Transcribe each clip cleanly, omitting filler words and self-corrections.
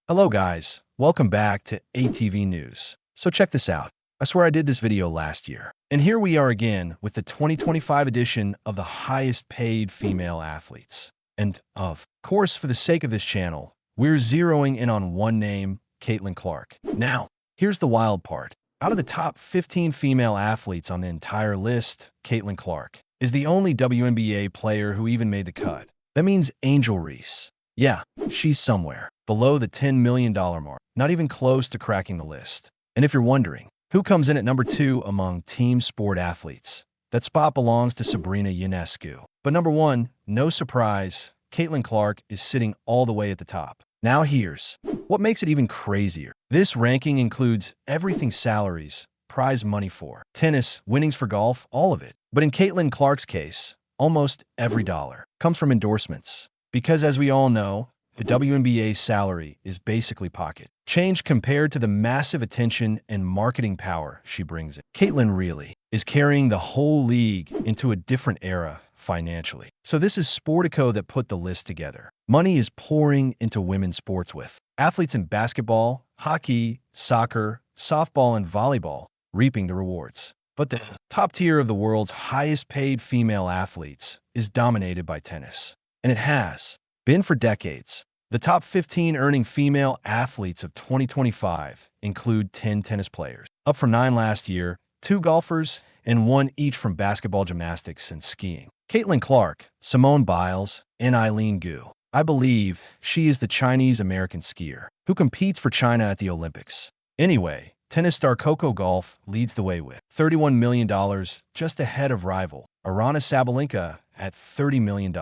Hello guys, welcome back to ATV News. So check this out. I swear I did this video last year. And here we are again with the 2025 edition of the highest paid female athletes. And of course, for the sake of this channel, we're zeroing in on one name, Caitlin Clark. Now, here's the wild part. Out of the top 15 female athletes on the entire list, Caitlin Clark is the only WNBA player who even made the cut. That means Angel Reese. Yeah, she's somewhere below the $10 million mark, not even close to cracking the list. And if you're wondering, who comes in at number 2 among team sport athletes? That spot belongs to Sabrina Ionescu. But number 1, no surprise, Caitlin Clark is sitting all the way at the top. Now here's what makes it even crazier. This ranking includes everything: salaries, prize money for tennis, winnings for golf, all of it. But in Caitlin Clark's case, almost every dollar comes from endorsements. Because as we all know, the WNBA's salary is basically pocket change compared to the massive attention and marketing power she brings in. Caitlin really is carrying the whole league into a different era financially. So this is Sportico that put the list together. Money is pouring into women's sports with athletes in basketball, hockey, soccer, softball, and volleyball reaping the rewards. But the top tier of the world's highest paid female athletes is dominated by tennis. And it has been for decades. The top 15 earning female athletes of 2025 include 10 tennis players, up from 9 last year, 2 golfers, and 1 each from basketball, gymnastics, and skiing. Caitlin Clark, Simone Biles, and Eileen Gu. I believe she is the Chinese-American skier who competes for China at the Olympics. Anyway, tennis star Coco Gauff leads the way with $31 million, just ahead of rival Aryna Sabalenka at $30 million.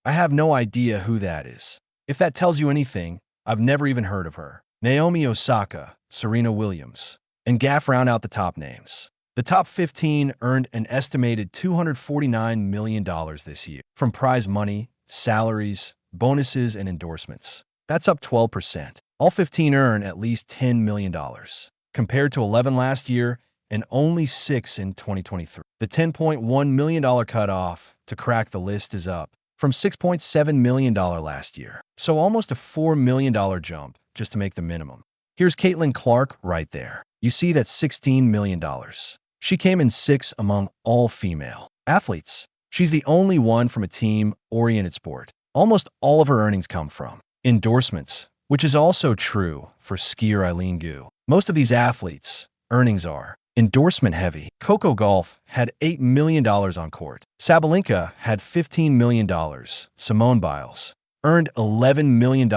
I have no idea who that is. If that tells you anything, I've never even heard of her. Naomi Osaka, Serena Williams, and Gaff round out the top names. The top 15 earned an estimated $249 million this year from prize money, salaries, bonuses, and endorsements. That's up 12%. All 15 earn at least $10 million, compared to 11 last year and only 6 in 2023. The $10.1 million cutoff to crack the list is up from $6.7 million last year. So almost a $4 million jump just to make the minimum. Here's Caitlin Clark right there. You see that $16 million. She came in 6th among all female athletes. She's the only one from a team-oriented sport. Almost all of her earnings come from endorsements, which is also true for skier Eileen Gu. Most of these athletes' earnings are endorsement heavy. Coco Gauff had $8 million on court. Sabalenka had $15 million. Simone Biles earned $11 million,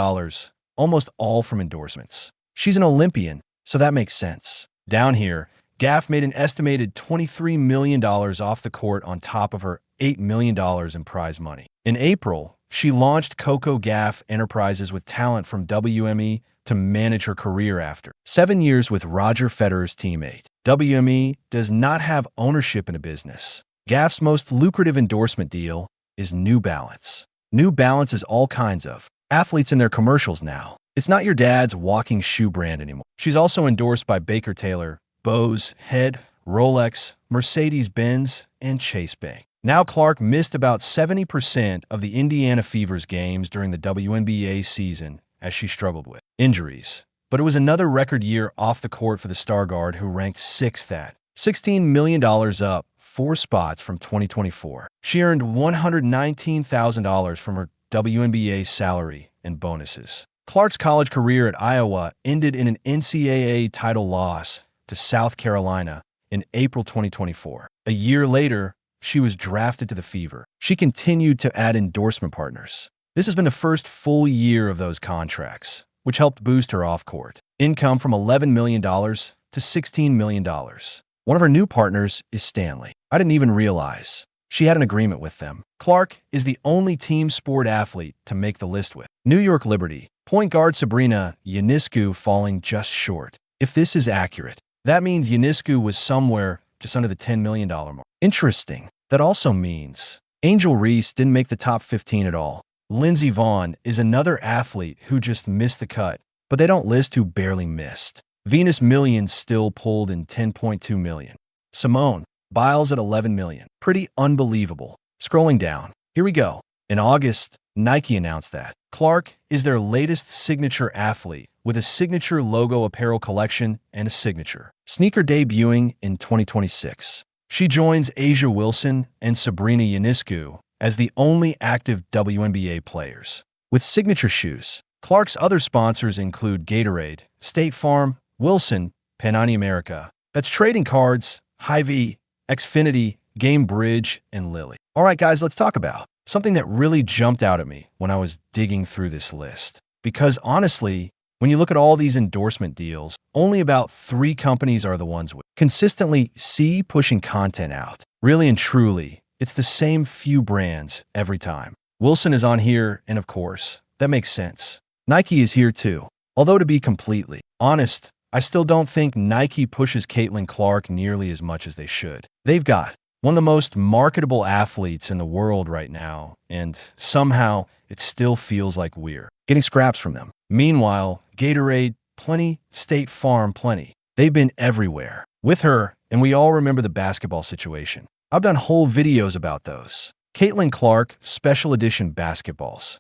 almost all from endorsements. She's an Olympian, so that makes sense. Down here, Gaff made an estimated $23 million off the court on top of her $8 million in prize money. In April, she launched Coco Gauff Enterprises with talent from WME to manage her career after 7 years with Roger Federer's teammate. WME does not have ownership in a business. Gaff's most lucrative endorsement deal is New Balance. New Balance is all kinds of athletes in their commercials now. It's not your dad's walking shoe brand anymore. She's also endorsed by Baker Taylor, Bose, Head, Rolex, Mercedes-Benz, and Chase Bank. Now Clark missed about 70% of the Indiana Fever's games during the WNBA season as she struggled with injuries. But it was another record year off the court for the star guard, who ranked 6th at $16 million, up 4 spots from 2024. She earned $119,000 from her WNBA salary and bonuses. Clark's college career at Iowa ended in an NCAA title loss to South Carolina in April 2024. A year later, she was drafted to the Fever. She continued to add endorsement partners. This has been the first full year of those contracts, which helped boost her off-court income from $11 million to $16 million. One of her new partners is Stanley. I didn't even realize she had an agreement with them. Clark is the only team sport athlete to make the list with New York Liberty. Point guard Sabrina Ionescu falling just short. If this is accurate, that means Ionescu was somewhere just under the $10 million mark. Interesting. That also means Angel Reese didn't make the top 15 at all. Lindsey Vonn is another athlete who just missed the cut, but they don't list who barely missed. Venus Millions still pulled in $10.2 million. Simone Biles at $11 million. Pretty unbelievable. Scrolling down, here we go. In August, Nike announced that Clark is their latest signature athlete with a signature logo apparel collection and a signature sneaker debuting in 2026. She joins Asia Wilson and Sabrina Ionescu as the only active WNBA players. With signature shoes, Clark's other sponsors include Gatorade, State Farm, Wilson, Panani America, that's trading cards, Hy-Vee, Xfinity, Game Bridge, and Lily. All right, guys, let's talk about something that really jumped out at me when I was digging through this list. Because honestly, when you look at all these endorsement deals, only about 3 companies are the ones we consistently see pushing content out. Really and truly, it's the same few brands every time. Wilson is on here, and of course, that makes sense. Nike is here too. Although to be completely honest, I still don't think Nike pushes Caitlin Clark nearly as much as they should. They've got one of the most marketable athletes in the world right now, and somehow it still feels like we're getting scraps from them. Meanwhile, Gatorade, plenty, State Farm, plenty. They've been everywhere with her, and we all remember the basketball situation. I've done whole videos about those. Caitlin Clark Special Edition basketballs.